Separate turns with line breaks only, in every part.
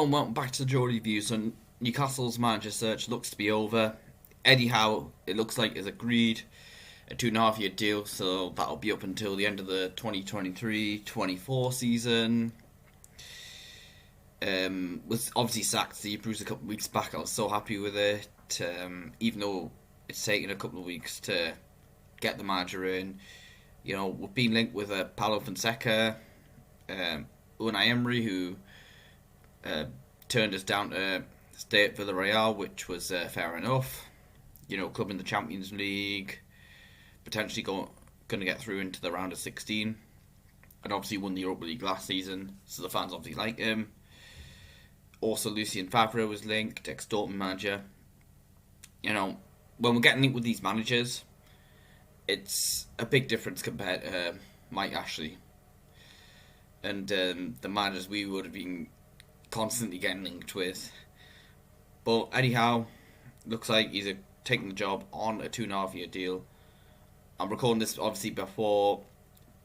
Hello and welcome back to the Joe Reviews. So Newcastle's manager search looks to be over. Eddie Howe, it looks like, is agreed a 2.5 year deal, so that'll be up until the end of the 2023-24 season. Was obviously sacked Steve Bruce a couple of weeks back. I was so happy with it, even though it's taken a couple of weeks to get the manager in. You know, we've been linked with Paulo Fonseca, Unai Emery, who turned us down to stay at Villarreal, which was fair enough. You know, club in the Champions League, potentially going to get through into the round of 16, and obviously won the Europa League last season, so the fans obviously like him. Also, Lucien Favre was linked, ex-Dortmund manager. You know, when we're getting linked with these managers, it's a big difference compared to Mike Ashley and the managers we would have been constantly getting linked with. But Eddie Howe looks like he's taking the job on a 2.5 year deal. I'm recording this obviously before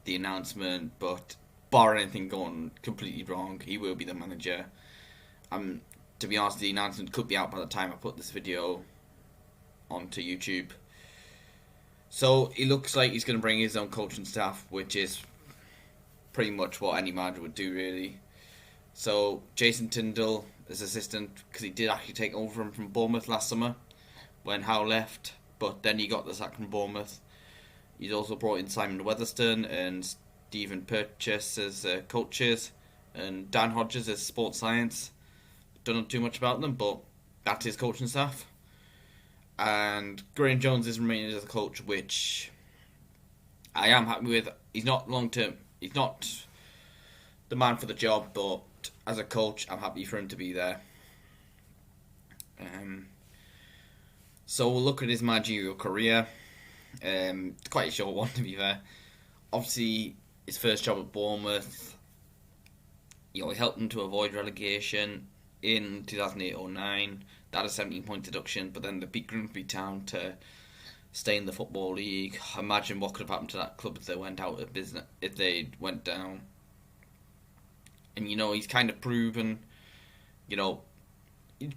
the announcement, but bar anything going completely wrong, he will be the manager. To be honest, the announcement could be out by the time I put this video onto YouTube. So it looks like he's going to bring his own coaching staff, which is pretty much what any manager would do, really. So Jason Tindall as assistant, because he did actually take over him from Bournemouth last summer when Howe left, but then he got the sack from Bournemouth. He's also brought in Simon Weatherston and Stephen Purchase as coaches, and Dan Hodges as sports science. Don't know too much about them, but that's his coaching staff. And Graham Jones is remaining as a coach, which I am happy with. He's not long term. He's not the man for the job, but as a coach, I'm happy for him to be there. So we'll look at his managerial career. Quite a short one, to be fair. Obviously, his first job at Bournemouth, he helped them to avoid relegation in 2008-09. That a 17-point deduction, but then they beat Grimsby Town to stay in the Football League. Imagine what could have happened to that club if they went out of business, if they went down. And he's kind of proven, he's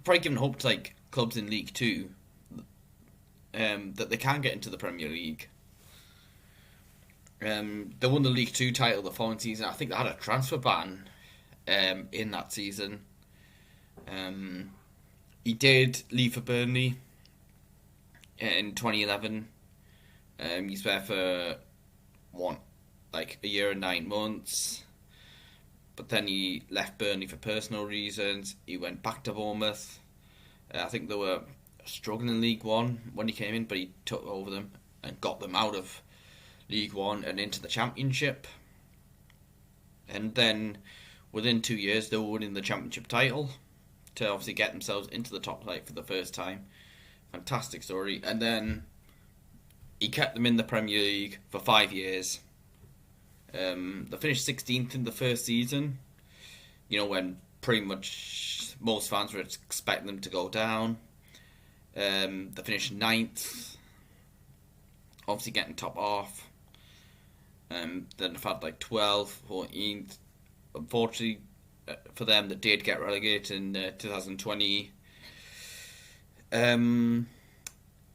probably given hope to clubs in League Two that they can get into the Premier League. They won the League Two title the following season. I think they had a transfer ban in that season. He did leave for Burnley in 2011. He's there for a year and 9 months. But then he left Burnley for personal reasons. He went back to Bournemouth. I think they were struggling in League One when he came in, but he took over them and got them out of League One and into the Championship. And then within 2 years, they were winning the Championship title to obviously get themselves into the top flight for the first time. Fantastic story. And then he kept them in the Premier League for 5 years. They finished 16th in the first season, when pretty much most fans were expecting them to go down. They finished 9th, obviously getting top half. Then they've had 12th, 14th. Unfortunately for them, they did get relegated in 2020. A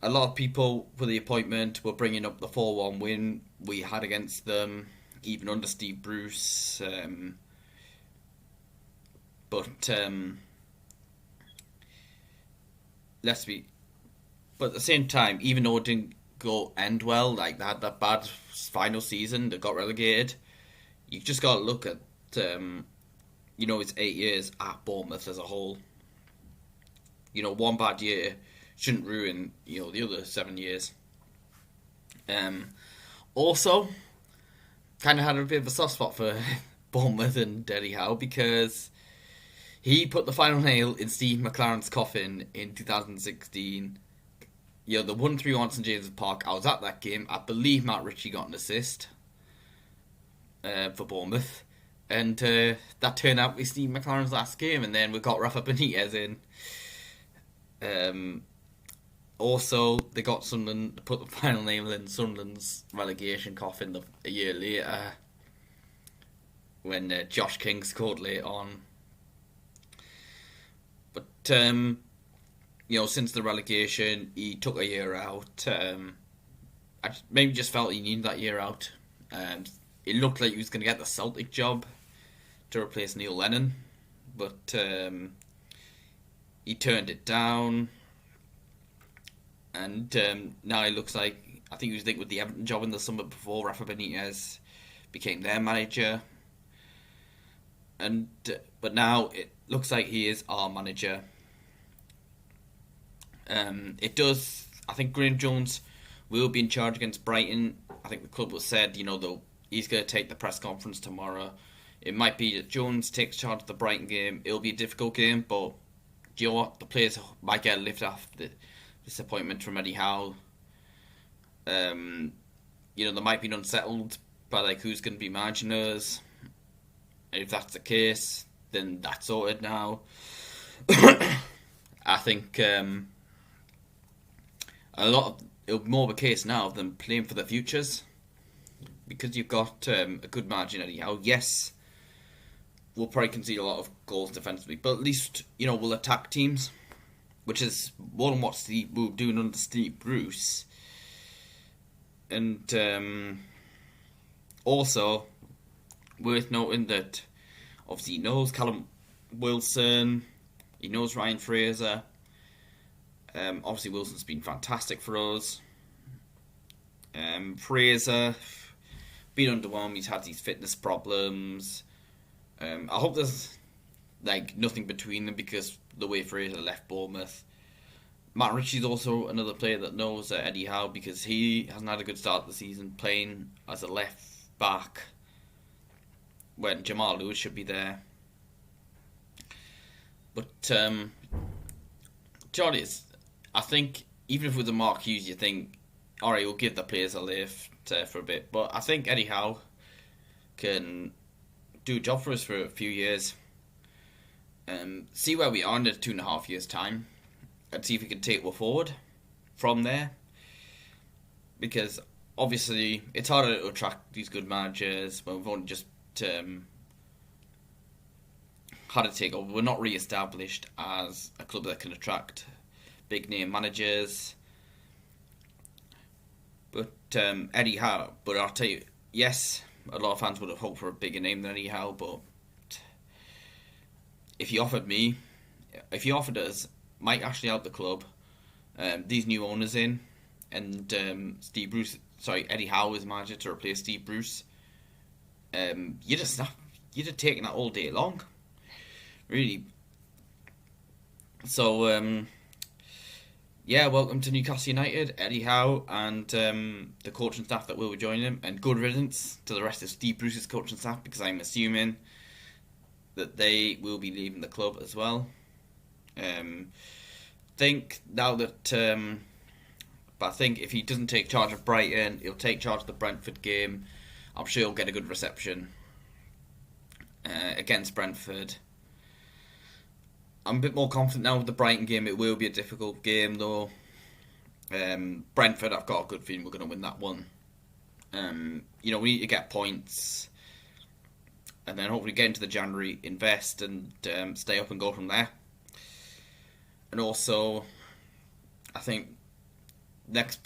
lot of people for the appointment were bringing up the 4-1 win we had against them, even under Steve Bruce. But at the same time, even though it didn't end well, they had that bad final season, they got relegated. You just got to look at his 8 years at Bournemouth as a whole. One bad year shouldn't ruin the other 7 years. Also, kind of had a bit of a soft spot for Bournemouth and Eddie Howe because he put the final nail in Steve McLaren's coffin in 2016. The 1-3 on St James's Park. I was at that game. I believe Matt Ritchie got an assist for Bournemouth. And that turned out to be Steve McLaren's last game. And then we got Rafa Benitez in. Also, they got Sunderland to put the final nail in Sunderland's relegation coffin a year later when Josh King scored late on. since the relegation, he took a year out. I maybe just felt he needed that year out. It looked like he was going to get the Celtic job to replace Neil Lennon, but he turned it down. And now it looks like, I think he was linked with the Everton job in the summer before Rafa Benitez became their manager. But now it looks like he is our manager. I think Graham Jones will be in charge against Brighton. I think the club has said, though, he's going to take the press conference tomorrow. It might be that Jones takes charge of the Brighton game. It'll be a difficult game, but do you know what? The players might get a lift after this appointment from Eddie Howe. They might be unsettled by who's going to be managing us. And if that's the case, then that's sorted now. I think it'll be more of a case now of them playing for the futures, because you've got a good margin anyhow. Yes, we'll probably concede a lot of goals defensively, but at least we'll attack teams, which is more than what we were doing under Steve Bruce. And also worth noting that obviously he knows Callum Wilson, he knows Ryan Fraser. Obviously Wilson's been fantastic for us. Fraser been underwhelmed. He's had these fitness problems. I hope there's nothing between them, because the way Fraser left Bournemouth. Matt Ritchie's also another player that knows Eddie Howe, because he hasn't had a good start to the season playing as a left back when Jamal Lewis should be there. But John, I think even if with the Mark Hughes, you think, all right, we'll give the players a lift for a bit. But I think Eddie Howe can do a job for us for a few years. See where we are in 2.5 years' time, and see if we can take it forward from there. Because obviously it's harder to attract these good managers when we've only just had to take over. We're not re-established as a club that can attract big name managers. But Eddie Howe, but I'll tell you, yes, a lot of fans would have hoped for a bigger name than Eddie Howe, but if he offered us Mike Ashley out the club, these new owners in, and Eddie Howe is manager to replace Steve Bruce, you'd have taken that all day long, really. So welcome to Newcastle United, Eddie Howe, and the coaching staff that will be joining him, and good riddance to the rest of Steve Bruce's coaching staff, because I'm assuming that they will be leaving the club as well. Think now that but I think if he doesn't take charge of Brighton, he'll take charge of the Brentford game. I'm sure he'll get a good reception against Brentford. I'm a bit more confident now with the Brighton game. It will be a difficult game though. Brentford, I've got a good feeling we're going to win that one. We need to get points, and then hopefully get into the January, invest, and stay up and go from there. And also, I think next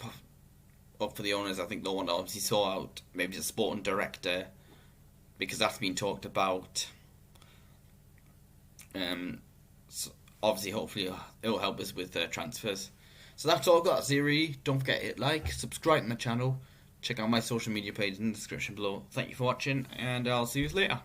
up for the owners, I think no one obviously saw out maybe the sporting director, because that's been talked about. So obviously, hopefully, it'll help us with transfers. So that's all I've got, Ziri. Don't forget to hit like, subscribe to my channel, check out my social media page in the description below. Thank you for watching, and I'll see you later.